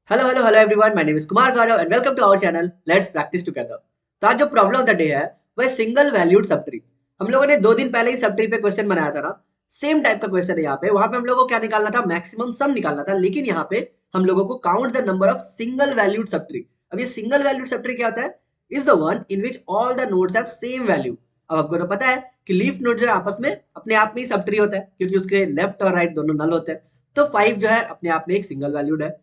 Hello hello hello everyone, my name is Kumar Gaurav and welcome to our channel let's practice together. तो आज जो problem of the day है वह single valued sub tree. हम लोगों ने 2 दिन पहले ही सब ट्री पे क्वेश्चन बनाया था ना। सेम टाइप का क्वेश्चन है यहाँ पे। वहां पे हम लोगों को क्या निकालना था, मैक्सिमम सम निकालना था, लेकिन यहाँ पे हम लोगों को count the number of single valued sub tree. अब ये सिंगल वैल्यूड सब ट्री क्या होता है? Is the one in which all the nodes have same value. अब आपको तो पता है कि लीफ नोड जो है आपस में अपने आप में ही सब ट्री होता है, क्योंकि उसके लेफ्ट और राइट दोनों नल होते हैं। तो 5 जो है अपने आप में एक सिंगल वैल्यूड है,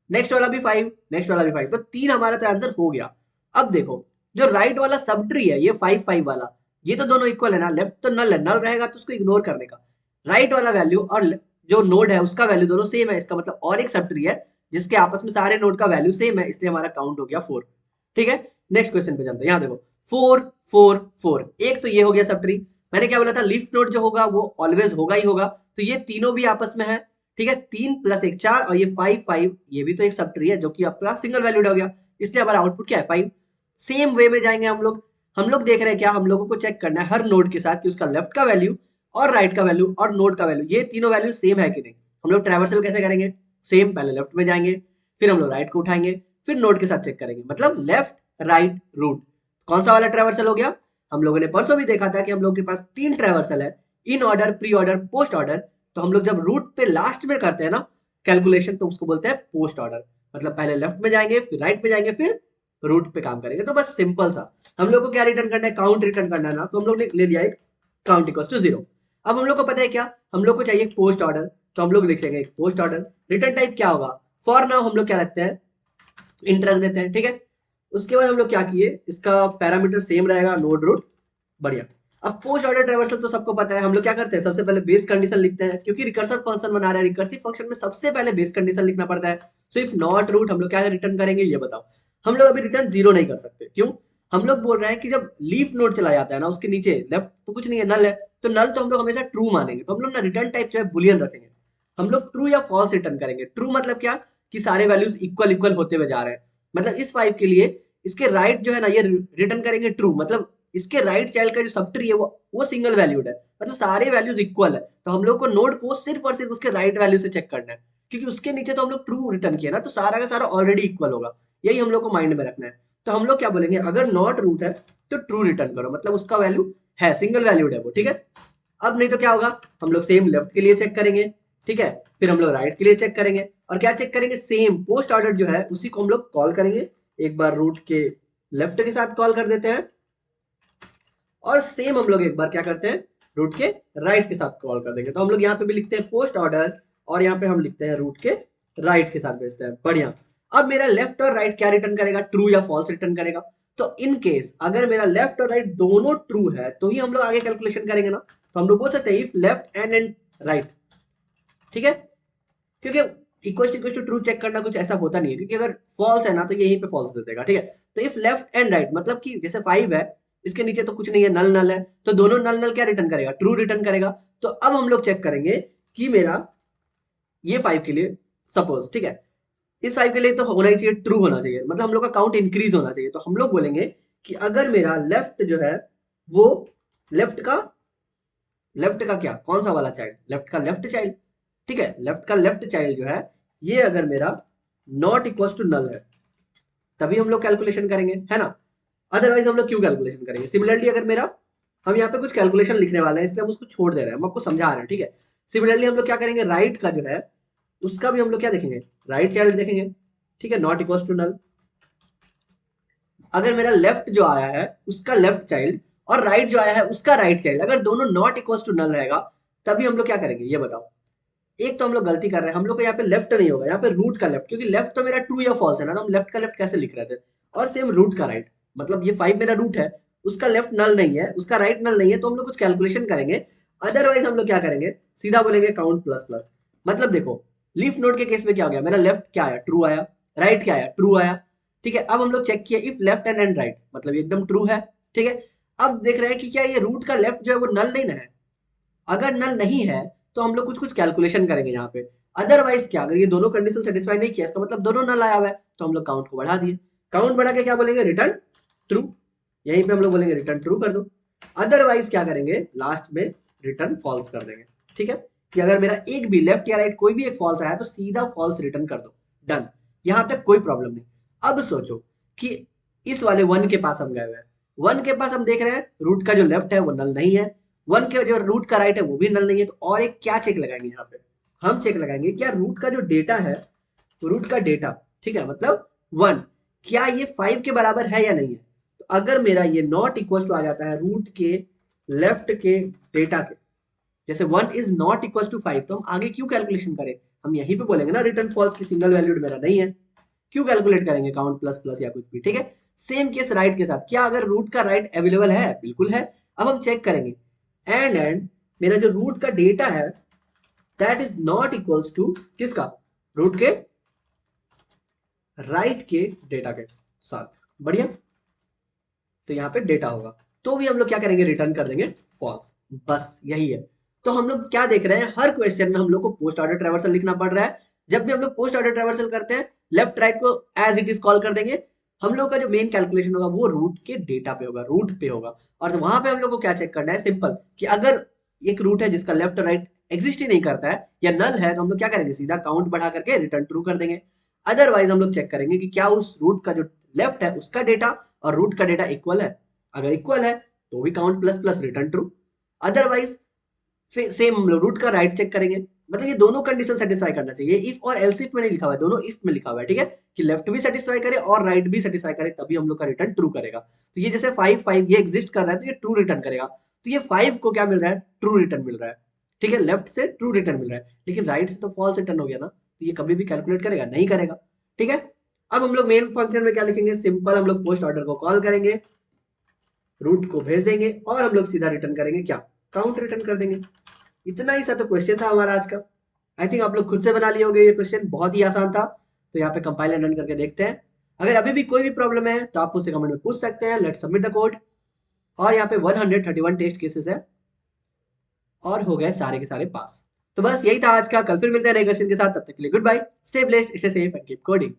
नेक्स्ट वाला भी 5, नेक्स्ट वाला भी 5, तो 3 हमारा तो आंसर हो गया। अब देखो, जो राइट वाला सब ट्री है ये 5 5 वाला, ये तो दोनों इक्वल है ना, लेफ्ट तो नल है, नल रहेगा तो उसको इग्नोर करने का। राइट वाला वैल्यू और जो नोड है उसका वैल्यू दोनों सेम है, इसका मतलब और एक सब ट्री है जिसके आपस में सारे नोड का वैल्यू सेम है, इसलिए हमारा काउंट हो गया 4। ठीक है, नेक्स्ट क्वेश्चन पे चलते हैं। यहाँ देखो 4 4 4, एक तो ये हो गया सब ट्री। मैंने क्या बोला था, लीफ नोड जो होगा वो ऑलवेज होगा ही होगा, तो ये तीनों भी आपस में है। ठीक है, 3 + 1 4, और ये 5 5, ये भी तो एक सब ट्री है जो कि आपका सिंगल वैल्यूड हो गया, इसलिए हमारा आउटपुट क्या है 5। सेम वे में जाएंगे हम लोग देख रहे हैं क्या, हम लोगों को चेक करना है हर नोड के साथ कि उसका लेफ्ट का वैल्यू और राइट का वैल्यू और नोड का वैल्यू, ये तीनों वैल्यू सेम है कि नहीं। हम लोग ट्रैवर्सल कैसे करेंगे, सेम, पहले लेफ्ट में जाएंगे, फिर हम लोग राइट को उठाएंगे, फिर नोड के साथ चेक करेंगे, मतलब लेफ्ट राइट रूट। कौन सा वाला ट्रैवर्सल हो गया? हम लोगों ने परसों भी देखा था कि हम लोग के पास 3 ट्रैवर्सल है, in order, pre order, post order. तो हम लोग जब रूट पे लास्ट में करते हैं ना कैलकुलेशन, तो उसको बोलते हैं पोस्ट ऑर्डर। मतलब पहले लेफ्ट में जाएंगे, फिर राइट में जाएंगे, फिर रूट पे काम करेंगे। तो बस सिंपल सा, हम लोग को क्या रिटर्न करना है, काउंट रिटर्न करना है ना, तो हम लोग ने ले लिया एक काउंट इक्वल्स टू 0। अब हम लोग को पता है क्या, हम लोग को चाहिए पोस्ट ऑर्डर, तो हम लोग लिख लेंगे एक पोस्ट ऑर्डर। रिटर्न टाइप क्या होगा, फॉर नाउ हम लोग क्या रखते हैं, इंट रख देते हैं। ठीक है, उसके बाद हम लोग क्या किए, इसका पैरामीटर सेम रहेगा, नोड रूट, बढ़िया। अब पोस्ट ऑर्डर ट्रैवर्सल तो सबको पता है, हम लोग क्या करते हैं, सबसे पहले बेस कंडीशन लिखते हैं, क्योंकि रिकर्सिव फंक्शन बना रहे हैं, रिकर्सिव फंक्शन में सबसे पहले बेस कंडीशन लिखना पड़ता है। सो इफ नॉट रूट हम लोग क्या रिटर्न करेंगे ये बताओ। हम लोग अभी रिटर्न 0 नहीं कर सकते, क्यों? हम लोग बोल रहे हैं कि जब लीफ नोड चला जाता है ना, उसके नीचे लेफ्ट तो कुछ नहीं है, नल है, तो नल तो हम लोग हमेशा ट्रू मानेंगे, तो हम लोग ना रिटर्न टाइप जो है बुलियन रखेंगे। हम लोग ट्रू या फॉल्स रिटर्न करेंगे। ट्रू मतलब क्या, कि सारे वैल्यूज इक्वल इक्वल होते हुए जा रहे हैं। मतलब इस 5 के लिए इसके राइट जो है ना, ये रिटर्न करेंगे ट्रू, मतलब इसके राइट चाइल्ड का जो सब ट्री है वो सिंगल वैल्यूड है, मतलब सारे वैल्यूज इक्वल है। तो हम लोग को नोड को सिर्फ और सिर्फ उसके राइट वैल्यू से चेक करना है, क्योंकि उसके नीचे तो हम लोग ट्रू रिटर्न किया ना, तो सारा का सारा ऑलरेडी इक्वल होगा। यही हम लोग को माइंड में रखना है। तो हम लोग क्या बोलेंगे, अगर नॉट रूट है तो ट्रू रिटर्न करो, मतलब उसका वैल्यू है, सिंगल वैल्यूड है वो। ठीक है, अब नहीं तो क्या होगा, हम लोग सेम लेफ्ट के लिए चेक करेंगे। ठीक है, फिर हम लोग राइट के लिए चेक करेंगे, और क्या चेक करेंगे, सेम पोस्ट ऑर्डर जो है उसी को हम लोग कॉल करेंगे। एक बार रूट के लेफ्ट के साथ कॉल कर देते हैं, और सेम हम लोग एक बार क्या करते हैं, रूट के राइट के साथ कॉल कर देंगे। तो हम लोग यहाँ पे भी लिखते हैं पोस्ट ऑर्डर, और यहाँ पे हम लिखते हैं रूट के राइट के साथ भेजते हैं, बढ़िया। अब मेरा लेफ्ट और राइट क्या रिटर्न करेगा, ट्रू या फॉल्स रिटर्न करेगा। तो इन केस अगर मेरा लेफ्ट और राइट दोनों ट्रू है तो ही हम लोग आगे कैलकुलेशन करेंगे ना। तो हम लोग बोल सकते हैं इफ लेफ्ट एंड राइट। ठीक है, क्योंकि इक्वल टू ट्रू चेक करना कुछ ऐसा होता नहीं है, क्योंकि अगर फॉल्स है ना तो यहीं पे फॉल्स दे देगा। ठीक है, तो इफ लेफ्ट एंड राइट मतलब कि जैसे 5 है, इसके नीचे तो कुछ नहीं है, नल नल है, तो दोनों नल नल क्या रिटर्न करेगा, ट्रू रिटर्न करेगा। तो अब हम लोग चेक करेंगे कि मेरा ये 5 के लिए सपोज, ठीक है, इस 5 के लिए तो होना ही चाहिए, ट्रू होना चाहिए, मतलब हम लोग का काउंट इंक्रीज होना चाहिए। तो हम लोग बोलेंगे कि अगर मेरा लेफ्ट जो है वो लेफ्ट का लेफ्ट का क्या, कौन सा वाला चाइल्ड, लेफ्ट का लेफ्ट चाइल्ड। ठीक है, लेफ्ट का लेफ्ट चाइल्ड जो है ये अगर मेरा नॉट इक्वल टू नल है, तभी हम लोग कैलकुलेशन करेंगे, है ना। अदरवाइज हम लोग क्यों कैलकुलेशन करेंगे। सिमिलरली अगर मेरा, हम यहाँ पे कुछ कैलकुलेशन लिखने वाले हैं इसलिए हम उसको छोड़ दे रहे हैं, हम आपको समझा रहे हैं। ठीक है, सिमिलरली हम लोग क्या करेंगे, राइट का जो है उसका भी हम लोग क्या देखेंगे, राइट चाइल्ड देखेंगे। ठीक है, नॉट इक्वल टू नल। अगर मेरा लेफ्ट जो आया है उसका लेफ्ट चाइल्ड, और राइट जो आया है उसका राइट चाइल्ड, अगर दोनों नॉट इक्वल टू नल रहेगा, तभी हम लोग क्या करेंगे ये बताओ। एक तो हम लोग गलती कर रहे हैं, हम लोग को यहाँ पे लेफ्ट नहीं होगा, यहाँ पे रूट का लेफ्ट, क्योंकि लेफ्ट तो मेरा ट्रू या फॉल्स है ना, तो हम लेफ्ट का लेफ्ट कैसे लिख रहे थे। और सेम रूट का राइट, मतलब ये 5 मेरा रूट है, उसका लेफ्ट नल नहीं है, उसका राइट नल नहीं है, तो हम लोग कुछ कैलकुलेशन करेंगे। अदरवाइज हम लोग क्या करेंगे, सीधा बोलेंगे काउंट प्लस प्लस। मतलब देखो, लीफ नोड के केस में क्या हो गया, मेरा लेफ्ट क्या आया, ट्रू आया, राइट क्या आया, ट्रू आया। ठीक है, अब हम लोग चेक किया इफ लेफ्ट एंड राइट, मतलब ये एकदम ट्रू है। ठीक है, अब देख रहे हैं कि क्या ये रूट का लेफ्ट जो है वो नल नहीं ना है। अगर नल नहीं है तो हम लोग कुछ कुछ कैलकुलेशन करेंगे यहाँ पे। अदरवाइज क्या, अगर ये दोनों कंडीशन सेटिस्फाई नहीं किया, इसका मतलब दोनों नल आया हुआ है, तो हम लोग काउंट को बढ़ा दिए। काउंट बढ़ा के क्या बोलेंगे, रिटर्न ट्रू। यहीं पे हम लोग बोलेंगे रिटर्न ट्रू कर दो। अदरवाइज क्या करेंगे, लास्ट में रिटर्न फॉल्स कर देंगे। ठीक है, कि अगर मेरा एक भी लेफ्ट या राइट कोई भी एक फॉल्स आया तो सीधा फॉल्स रिटर्न कर दो, डन। यहाँ तक कोई प्रॉब्लम नहीं। अब सोचो कि इस वाले 1 के पास हम गए हुए हैं, 1 के पास हम देख रहे हैं रूट का जो लेफ्ट है वो नल नहीं है, 1 के जो रूट का राइट है वो भी नल नहीं है। तो और एक क्या चेक लगाएंगे यहाँ पे, हम चेक लगाएंगे क्या रूट का जो डेटा है, रूट का डेटा, ठीक है, मतलब 1, क्या ये 5 के बराबर है या नहीं है। तो अगर मेरा ये नॉट इक्वल टू आ जाता है रूट के लेफ्ट के डेटा के, जैसे 1 इज नॉट इक्वल टू 5, तो हम आगे क्यों कैलकुलेशन करें, हम यहीं पे बोलेंगे ना रिटर्न फॉल्स की सिंगल वैल्यूड मेरा नहीं है, क्यों कैलकुलेट करेंगे काउंट प्लस प्लस या कुछ भी, ठीक है। सेम केस राइट के साथ, क्या अगर रूट का राइट अवेलेबल है, बिल्कुल है। अब हम चेक करेंगे एंड मेरा जो रूट का डेटा है that is not equals to किसका, रूट के राइट के डेटा के साथ, बढ़िया। तो यहाँ पे डेटा होगा, तो भी हम लोग क्या करेंगे, रिटर्न कर देंगे फॉल्स, बस यही है। तो हम लोग क्या देख रहे हैं, हर क्वेश्चन में हम लोग को पोस्ट ऑर्डर ट्रैवर्सल लिखना पड़ रहा है। जब भी हम लोग पोस्ट ऑर्डर ट्रैवर्सल करते हैं, लेफ्ट राइट को एज इट इज कॉल कर देंगे। हम लोग का जो मेन कैलकुलेशन होगा वो रूट के डेटा पे होगा, रूट पे होगा। और तो वहां पे हम लोग को क्या चेक करना है, सिंपल, कि अगर एक रूट है जिसका लेफ्ट राइट एग्जिस्ट ही नहीं करता है या नल है, तो हम लोग क्या करेंगे, सीधा काउंट बढ़ा करके रिटर्न ट्रू कर देंगे। अदरवाइज हम लोग चेक करेंगे कि क्या उस रूट का जो लेफ्ट है उसका डेटा और रूट का डेटा इक्वल है। अगर इक्वल है तो भी count plus plus return true. Otherwise same हम लोग रूट का राइट चेक करेंगे। मतलब ये दोनों कंडीशन सेटिस्फाई करना चाहिए, इफ और एल्स इफ में नहीं लिखा हुआ है, दोनों इफ में लिखा हुआ है, ठीक है, कि लेफ्ट भी सेटिस्फाई करे और राइट भी सेटिस्फाई करे, तभी हम लोग का रिटर्न ट्रू करेगा। तो ये जैसे 5 5 ये एग्जिस्ट कर रहा है तो ये ट्रू रिटर्न करेगा। तो ये 5 को क्या मिल रहा है, ट्रू रिटर्न मिल रहा है, ठीक है, लेफ्ट से ट्रू रिटर्न मिल रहा है, लेकिन राइट से तो फॉल्स रिटर्न हो गया ना, तो ये कभी भी कैलकुलेट करेगा नहीं करेगा, ठीक है। अब हम लोग मेन फंक्शन में क्या लिखेंगे, सिंपल हम लोग पोस्ट ऑर्डर को कॉल करेंगे, रूट को भेज देंगे और हम लोग सीधा रिटर्न करेंगे क्या, काउंट रिटर्न कर देंगे। इतना ही सा तो क्वेश्चन था हमारा आज का। आई थिंक आप लोग खुद से बना लिए होंगे, ये क्वेश्चन बहुत ही आसान था। तो यहाँ पे कंपाइल एंड रन करके देखते हैं। अगर अभी भी कोई भी प्रॉब्लम है तो आप मुझसे कमेंट में पूछ सकते हैं। Let's submit the code. और यहाँ पे 131 टेस्ट केसेस है और हो गए सारे के सारे पास। तो बस यही था आज का, कल फिर मिलते हैं नए क्वेश्चन के साथ, तब तक के लिए goodbye, stay blessed, stay safe and keep coding.